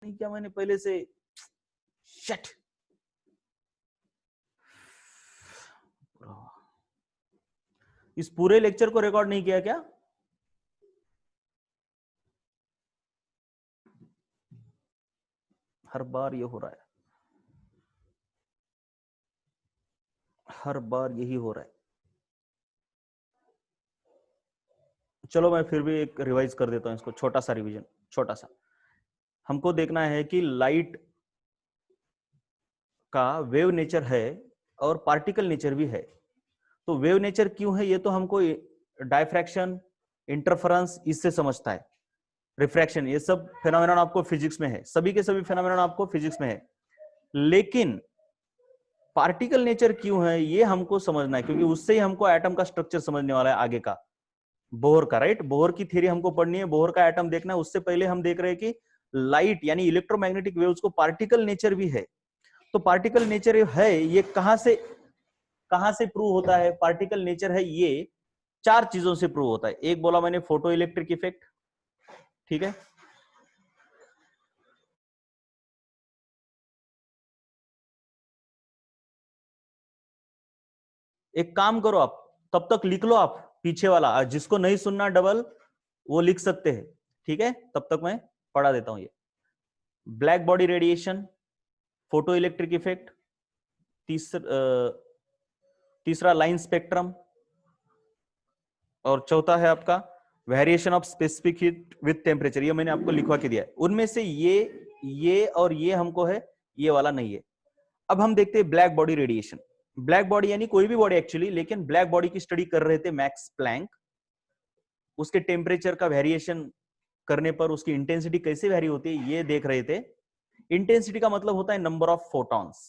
नहीं किया मैंने पहले से। शिट। इस पूरे लेक्चर को रिकॉर्ड नहीं किया क्या? हर बार ये हो रहा है, हर बार यही हो रहा है। चलो मैं फिर भी एक रिवाइज कर देता हूं इसको, छोटा सा रिवीजन, छोटा सा। हमको देखना है कि लाइट का वेव नेचर है और पार्टिकल नेचर भी है। तो वेव नेचर क्यों है ये तो हमको डायफ्रैक्शन, इंटरफेरेंस इससे समझता है, रिफ्रैक्शन, ये सब फेनोमेनन आपको फिजिक्स में है, सभी के सभी फेनोमेनन आपको फिजिक्स में है। लेकिन पार्टिकल नेचर क्यों है ये हमको समझना है, क्योंकि उससे ही हमको एटम का स्ट्रक्चर समझने वाला है आगे का, बोहर का, राइट। बोहर की थ्योरी हमको पढ़नी है, बोहर का एटम देखना है। उससे पहले हम देख रहे हैं कि लाइट यानी इलेक्ट्रोमैग्नेटिक वेव्स को पार्टिकल नेचर भी है। तो पार्टिकल नेचर है ये कहां से प्रूव होता है? पार्टिकल नेचर है ये चार चीजों से प्रूव होता है। एक बोला मैंने फोटो इलेक्ट्रिक इफेक्ट, ठीक है। एक काम करो आप, तब तक लिख लो आप पीछे वाला, जिसको नहीं सुनना डबल वो लिख सकते हैं, ठीक है। तब तक मैं पढ़ा देता हूं ये। Black body radiation, photo electric effect, तीसरा लाइन स्पेक्ट्रम, और चौथा है आपका variation of specific heat with temperature. ये मैंने आपको लिखवा के दिया है। उनमें से ये और ये हमको है, ये वाला नहीं है। अब हम देखते हैं black body radiation. Black body यानी कोई भी बॉडी एक्चुअली, लेकिन ब्लैक बॉडी की स्टडी कर रहे थे मैक्स प्लैंक। उसके टेम्परेचर का वेरिएशन करने पर उसकी इंटेंसिटी कैसे वेरी होती है ये देख रहे थे। इंटेंसिटी का मतलब होता है नंबर ऑफ फोटॉन्स।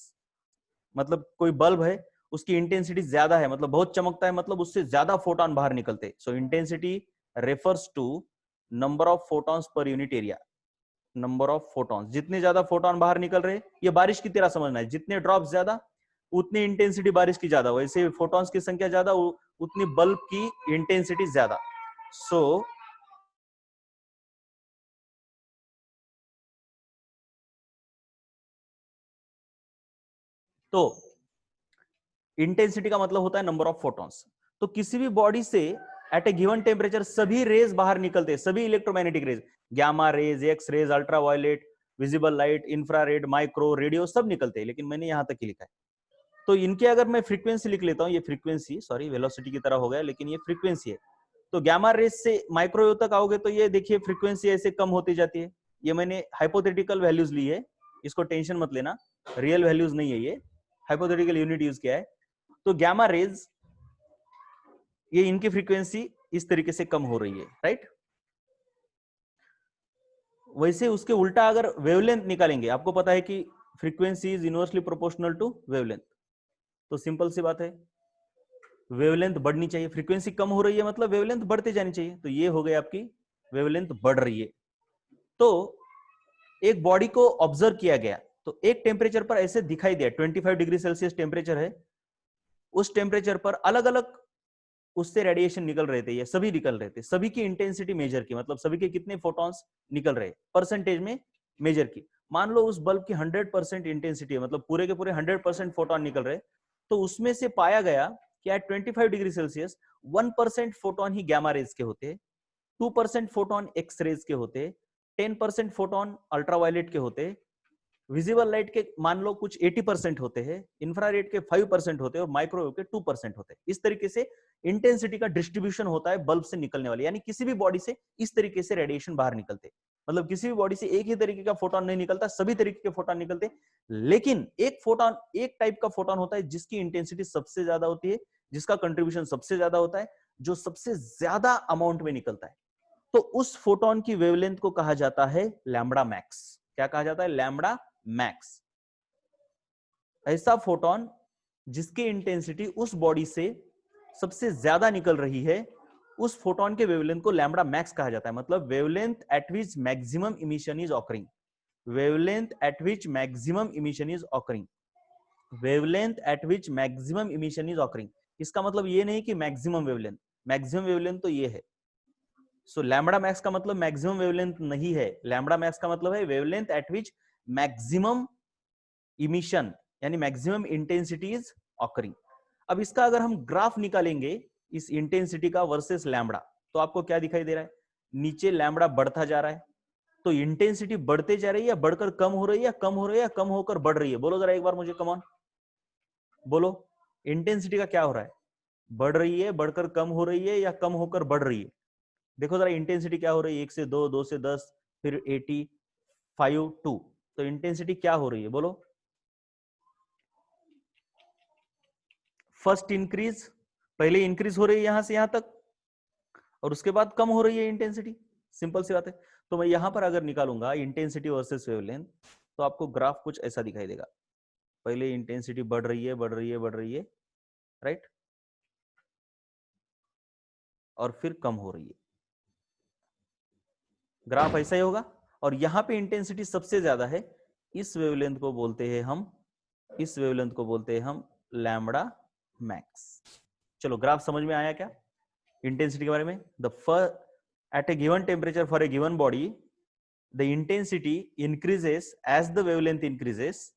मतलब कोई बल्ब है, उसकी इंटेंसिटी ज्यादा है, मतलब बहुत चमकता है, मतलब उससे ज्यादा फोटॉन बाहर निकलते। So intensity refers to number of photons per unit area. Number of photons, जितने ज्यादा फोटॉन बाहर निकल रहे, ये बारिश की तरह समझना है, जितने ड्रॉप ज्यादा उतनी इंटेंसिटी बारिश की ज्यादा, वैसे फोटॉन्स की संख्या ज्यादा उतनी बल्ब की इंटेंसिटी ज्यादा। सो तो इंटेंसिटी का मतलब होता है नंबर ऑफ फोटॉन्स। तो किसी भी बॉडी से एट ए गिवन टेम्परेचर सभी रेज बाहर निकलते हैं, सभी electromagnetic rays, gamma rays, X rays, ultraviolet, visible light, infrared, micro, radio, सब निकलते हैं। लेकिन मैंने यहां तक ही लिखा है। तो इनके अगर मैं फ्रीक्वेंसी लिख लेता हूं, ये फ्रीक्वेंसी, सॉरी वेलोसिटी की तरह हो गया, लेकिन ये फ्रीक्वेंसी है। तो गामा रेज से माइक्रोवेव तक आओगे तो ये देखिए फ्रीक्वेंसी ऐसे कम होती जाती है। ये मैंने हाइपोथेटिकल वैल्यूज ली है, इसको टेंशन मत लेना, रियल वैल्यूज नहीं है, ये हाइपोथेटिकल यूनिट यूज किया है। तो गामा रेज, ये इनकी फ्रीक्वेंसी इस तरीके से कम हो रही है, राइट। वैसे उसके उल्टा अगर वेवलेंथ निकालेंगे, आपको पता है कि frequency is inversely proportional to wavelength. तो सिंपल सी बात है, वेवलेंथ बढ़नी चाहिए। फ्रीक्वेंसी कम हो रही है मतलब वेवलेंथ बढ़ती जानी चाहिए। तो ये हो गई आपकी वेवलेंथ बढ़ रही है। तो एक बॉडी को ऑब्जर्व किया गया, तो एक टेम्परेचर पर ऐसे दिखाई दिया, 25 डिग्री सेल्सियस टेम्परेचर है, उस टेम्परेचर पर अलग अलग उससे रेडिएशन निकल रहे थे, ये सभी निकल रहे थे, सभी की इंटेंसिटी मेजर की, मतलब सभी के कितने फोटॉन्स निकल रहे, परसेंटेज में मेजर की। मान लो उस बल्ब की 100% इंटेंसिटी है, मतलब पूरे के पूरे 100% फोटॉन निकल रहे, तो उसमें से पाया गया कि एट 25 डिग्री सेल्सियस 1% फोटॉन ही गामा रेज के होते, 2% फोटॉन एक्स रेज के होते, 10% फोटॉन अल्ट्रावायलेट के होते, विजिबल लाइट के मान लो कुछ 80% होते हैं, इंफ्रारेड के 5% होते हैं, और माइक्रोवेव के 2% होते हैं। इस तरीके से इंटेंसिटी का डिस्ट्रीब्यूशन होता है बल्ब से निकलने वाले, यानी किसी भी बॉडी से इस तरीके से रेडिएशन बाहर निकलते, मतलब किसी भी बॉडी से एक ही तरीके का फोटोन नहीं निकलता, सभी तरीके के फोटोन निकलते। लेकिन एक फोटोन, एक टाइप का फोटोन होता है जिसकी इंटेंसिटी सबसे ज्यादा होती है, जिसका कंट्रीब्यूशन सबसे ज्यादा होता है, जो सबसे ज्यादा अमाउंट में निकलता है। तो उस फोटोन की वेवलेंथ को कहा जाता है लैम्बडा मैक्स। क्या कहा जाता है? Lambda max. ऐसा फोटोन जिसकी इंटेंसिटी उस बॉडी से सबसे ज्यादा निकल रही है, उस फोटोन के वेवलेंथ को लैम्बडा मैक्स कहा जाता है। मतलब wavelength eight which maximum emission is occurring, wavelength eight which maximum emission is occurring, wavelength eight which maximum emission is occurring. इसका मतलब ये नहीं कि मैक्सिमम वेवलेंथ, मैक्सिमम वेवलेंथ तो ये है। सो लैम्बडा मैक्स का मतलब मैक्सिमम वेवलेंथ नहीं है, लैम्बडा मैक्स का मतलब है वेवलेंथ एट विच मैक्सिमम इमिशन यानी मैक्सिमम इंटेंसिटी इज ऑकरिंग। अब इसका अगर हम ग्राफ निकालेंगे इस इंटेंसिटी का वर्सेस लैम्बडा, तो आपको क्या दिखाई दे रहा है, नीचे लैम्बडा बढ़ता जा रहा है, तो इंटेंसिटी बढ़ते जा रही है या बढ़कर कम हो रही है, या कम हो रही है या कम होकर बढ़ रही है? बोलो जरा एक बार मुझे, कम ऑन बोलो, इंटेंसिटी का क्या हो रहा है, बढ़ रही है, बढ़कर कम हो रही है या कम होकर बढ़ रही है? देखो जरा इंटेंसिटी क्या हो रही है, 1 से 2, 2 से 10, फिर 80, 5, 2, तो इंटेंसिटी क्या हो रही है बोलो? फर्स्ट इंक्रीज, पहले इंक्रीज हो रही है यहां से यहां तक, और उसके बाद कम हो रही है इंटेंसिटी, सिंपल सी बात है। तो मैं यहां पर अगर निकालूंगा इंटेंसिटी वर्सेस वेवलेंथ, तो आपको ग्राफ कुछ ऐसा दिखाई देगा, पहले इंटेंसिटी बढ़ रही है, बढ़ रही है, बढ़ रही है, राइट, और फिर कम हो रही है, ग्राफ ऐसा ही होगा। और यहां पे इंटेंसिटी सबसे ज्यादा है, इस वेवलेंथ को बोलते हैं हम, इस वेवलेंथ को बोलते हैं हम लैम्बडा मैक्स। चलो ग्राफ समझ में आया क्या इंटेंसिटी के बारे में? The at a given temperature for a given body the intensity increases as the wavelength increases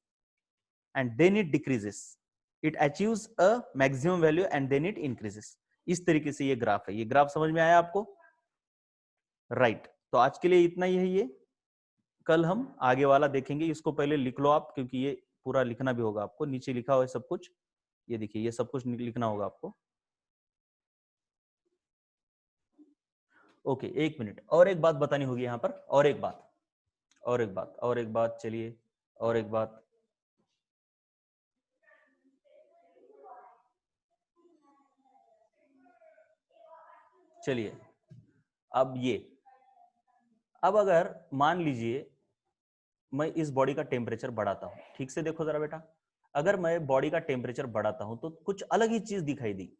and then it decreases, it achieves a maximum value and then it increases। इस तरीके से ये ग्राफ है, ये graph समझ में आया आपको? राइट तो आज के लिए इतना ही है, ये कल हम आगे वाला देखेंगे। इसको पहले लिख लो आप, क्योंकि ये पूरा लिखना भी होगा आपको, नीचे लिखा हुआ है सब कुछ, ये देखिए ये सब कुछ लिखना होगा आपको। ओके एक मिनट, और एक बात बतानी होगी यहाँ पर, और एक बात, और एक बात, और एक बात, चलिए और एक बात, चलिए अब ये, अब अगर मान लीजिए मैं इस बॉडी का टेम्परेचर बढ़ाता हूं, ठीक से देखो जरा बेटा, अगर मैं बॉडी का टेम्परेचर बढ़ाता हूं तो कुछ अलग ही चीज दिखाई दी,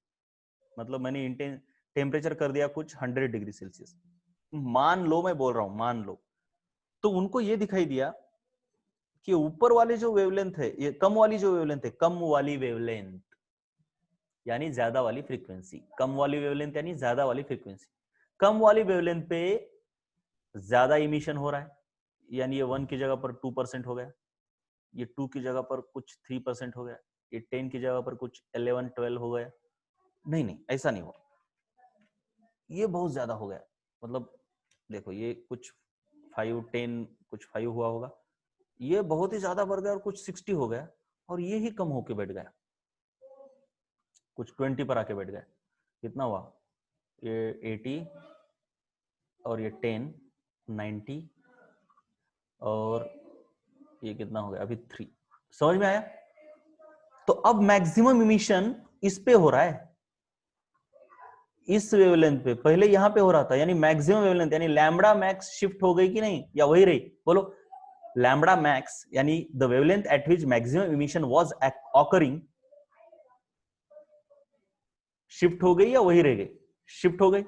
मतलब मैंने टेम्परेचर कर दिया कुछ 100 डिग्री सेल्सियस, मान लो, मैं बोल रहा हूं मान लो, तो उनको ये दिखाई दिया कि ऊपर वाले जो वेवलेंथ है, ये कम वाली जो वेवलेंथ है, कम वाली वेवलेंथ यानी ज्यादा वाली फ्रीक्वेंसी, कम वाली वेवलेंथ यानी ज्यादा वाली फ्रीक्वेंसी, कम वाली वेवलेंथ पे ज्यादा इमिशन हो रहा है, यानी ये 1 की जगह पर 2% हो गया, ये 2 की जगह पर कुछ 3% हो गया, ये 10 की जगह पर कुछ 11-12 हो गया। नहीं नहीं ऐसा नहीं हुआ, ये बहुत ज्यादा हो गया, मतलब देखो ये कुछ 5-10 कुछ 5 हुआ होगा, ये बहुत ही ज्यादा बढ़ गया और कुछ 60 हो गया, और ये ही कम होके बैठ गया, कुछ 20 पर आके बैठ गया। कितना हुआ, ये 80 और ये 10, 90 और ये कितना हो गया अभी 3। समझ में आया? तो अब मैक्सिमम इमिशन इस पे हो रहा है, इस वेवलेंथ पे, पहले यहां पे हो रहा था, यानी मैक्सिमम वेवलेंथ यानी लैम्बडा मैक्स शिफ्ट हो गई कि नहीं, या वही रही बोलो? लैम्बडा मैक्स यानी the wavelength eight which maximum emission was occurring, shift हो गई या वही रह गई? शिफ्ट हो गई,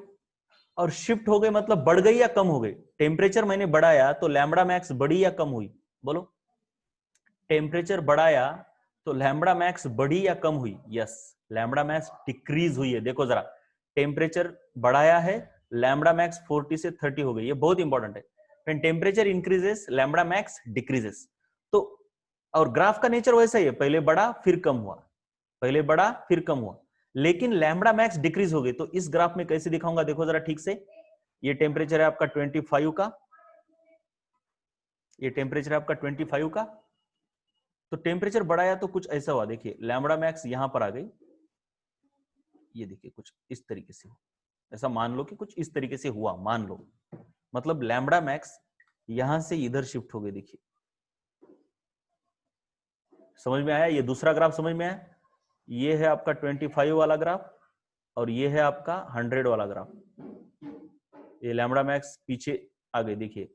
और शिफ्ट हो गई मतलब बढ़ गई या कम हो गई? टेम्परेचर मैंने बढ़ाया तो लैम्बडा मैक्स बढ़ी या कम हुई बोलो? टेम्परेचर बढ़ाया तो लैम्बडा मैक्स बढ़ी या कम हुई? यस, लैम्बडा मैक्स डिक्रीज हुई है। देखो जरा, टेम्परेचर बढ़ाया है, लैम्बडा मैक्स 40 से 30 हो गई, ये बहुत इंपॉर्टेंट है। When temperature increases lambda max decreases. तो और ग्राफ का नेचर वैसा ही है, पहले बढ़ा फिर कम हुआ, पहले बढ़ा फिर कम हुआ, लेकिन लैम्बडा मैक्स डिक्रीज हो गई। तो इस ग्राफ में कैसे दिखाऊंगा, देखो जरा ठीक से, ये टेम्परेचर है आपका 25 का, ये टेम्परेचर है आपका 25 का, तो टेम्परेचर बढ़ाया तो कुछ ऐसा हुआ, देखिए लैम्बडा मैक्स यहां पर आ गई, ये देखिए कुछ इस तरीके से, ऐसा मान लो कि कुछ इस तरीके से हुआ, मान लो, मतलब लैम्बडा मैक्स यहां से इधर शिफ्ट हो गई। देखिए समझ में आया? ये दूसरा ग्राफ समझ में आया? ये है आपका 25 वाला ग्राफ और ये है आपका 100 वाला ग्राफ। ये लैम्बडा मैक्स पीछे आ गई, देखिए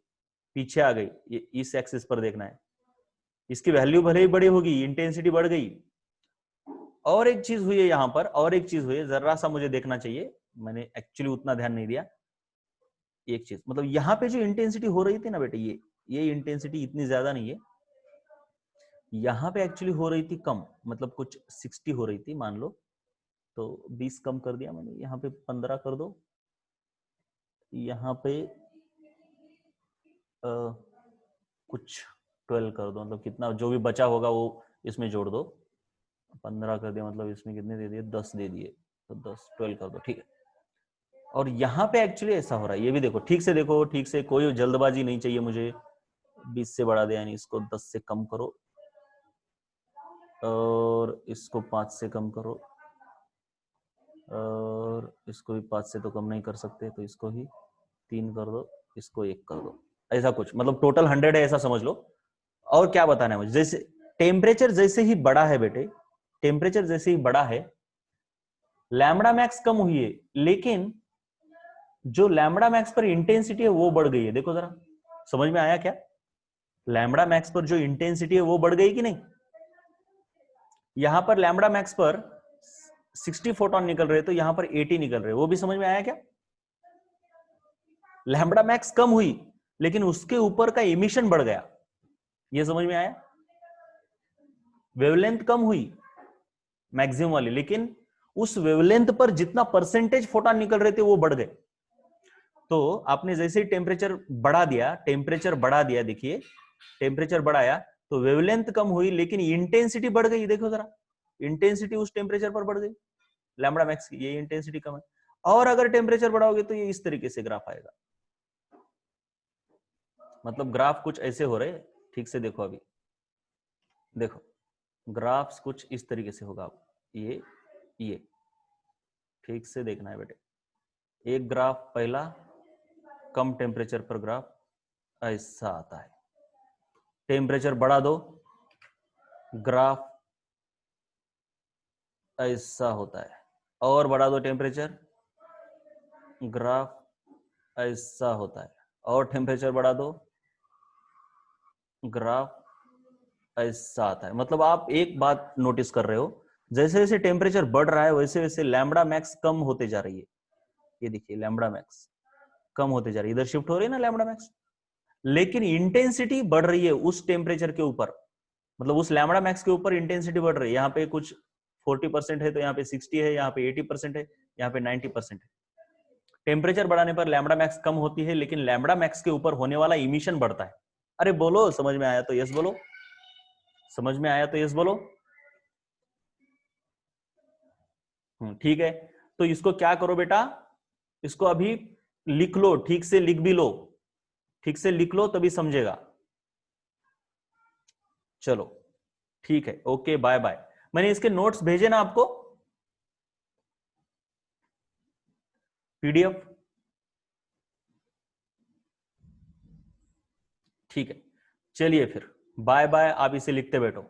पीछे आ गई, ये इस एक्सिस पर देखना है, इसकी वैल्यू भले ही बड़ी होगी, इंटेंसिटी बढ़ गई। और एक चीज हुई है यहां पर, और एक चीज हुई है, जरा सा मुझे देखना चाहिए, मैंने एक्चुअली उतना ध्यान नहीं दिया। एक चीज मतलब यहाँ पे जो इंटेंसिटी हो रही थी ना बेटे, ये इंटेंसिटी इतनी ज्यादा नहीं है, यहाँ पे एक्चुअली हो रही थी कम, मतलब कुछ 60 हो रही थी मान लो, तो 20 कम कर दिया मैंने, यहाँ पे 15 कर दो, यहाँ पे कुछ 12 कर दो, मतलब कितना जो भी बचा होगा वो इसमें जोड़ दो। 15 कर दिया, मतलब इसमें कितने दे दिए, 10 दे दिए, तो 10 12 कर दो, ठीक है। और यहाँ पे एक्चुअली ऐसा हो रहा है, ये भी देखो, ठीक से देखो, ठीक से, कोई जल्दबाजी नहीं चाहिए मुझे। 20 से बढ़ा दे, यानी इसको 10 से कम करो, और इसको 5 से कम करो, और इसको भी 5 से तो कम नहीं कर सकते, तो इसको ही 3 कर दो, इसको 1 कर दो, ऐसा कुछ, मतलब टोटल 100 है ऐसा समझ लो। और क्या बताना है मुझे, जैसे टेम्परेचर जैसे ही बड़ा है बेटे, टेम्परेचर जैसे ही बड़ा है, लैम्बडा मैक्स कम हुई है, लेकिन जो लैम्बडा मैक्स पर इंटेंसिटी है वो बढ़ गई है। देखो जरा, समझ में आया क्या? लैम्बडा मैक्स पर जो इंटेंसिटी है वो बढ़ गई कि नहीं? यहां पर लैम्बडा मैक्स पर 60 फोटोन निकल रहे, तो यहां पर 80 निकल रहे, वो भी समझ में आया क्या? लैम्बडा मैक्स कम हुई, लेकिन उसके ऊपर का इमिशन बढ़ गया, ये समझ में आया? वेवलेंथ कम हुई मैक्सिमम वाली, लेकिन उस वेवलेंथ पर जितना परसेंटेज फोटोन निकल रहे थे वो बढ़ गए। तो आपने जैसे ही टेम्परेचर बढ़ा दिया, देखिए टेम्परेचर बढ़ाया तो वेवलेंथ कम हुई, लेकिन इंटेंसिटी बढ़ गई। देखो जरा, इंटेंसिटी उस टेम्परेचर पर बढ़ गई, लैम्बडा मैक्स की ये इंटेंसिटी कम है। और अगर टेम्परेचर बढ़ाओगे तो ये इस तरीके से ग्राफ आएगा, मतलब ग्राफ कुछ ऐसे हो रहे, ठीक से देखो, अभी देखो ग्राफ्स कुछ इस तरीके से होगा, ये ठीक से देखना है बेटे। एक ग्राफ पहला कम टेम्परेचर पर ग्राफ ऐसा आता है, टेम्परेचर बढ़ा दो, ग्राफ ऐसा होता है, और बढ़ा दो टेम्परेचर, ग्राफ ऐसा होता है, और टेम्परेचर बढ़ा दो, ग्राफ ऐसा आता है। मतलब आप एक बात नोटिस कर रहे हो, जैसे जैसे टेम्परेचर बढ़ रहा है वैसे वैसे लैम्बडा मैक्स कम होते जा रही है। ये देखिए लैम्बडा मैक्स कम होते जा रही है, इधर शिफ्ट हो रही है ना लैम्बडा मैक्स, लेकिन इंटेंसिटी बढ़ रही है उस टेम्परेचर के ऊपर, मतलब उस लैम्बडा मैक्स के ऊपर इंटेंसिटी बढ़ रही है। यहाँ पे कुछ 40% है, तो यहाँ पे 60 है, यहाँ पे 80% है, यहाँ पे 90% है। टेम्परेचर बढ़ाने पर लैम्बडा मैक्स कम होती है, लेकिन लैम्बडा मैक्स के ऊपर होने वाला इमिशन बढ़ता है। अरे बोलो, समझ में आया तो यस बोलो, समझ में आया तो यस बोलो। ठीक है, तो इसको क्या करो बेटा, इसको अभी लिख लो, ठीक से लिख भी लो, ठीक से लिख लो तभी समझेगा। चलो ठीक है, ओके बाय बाय। मैंने इसके नोट्स भेजे ना आपको, पीडीएफ, ठीक है, चलिए फिर बाय बाय, आप इसे लिखते बैठो।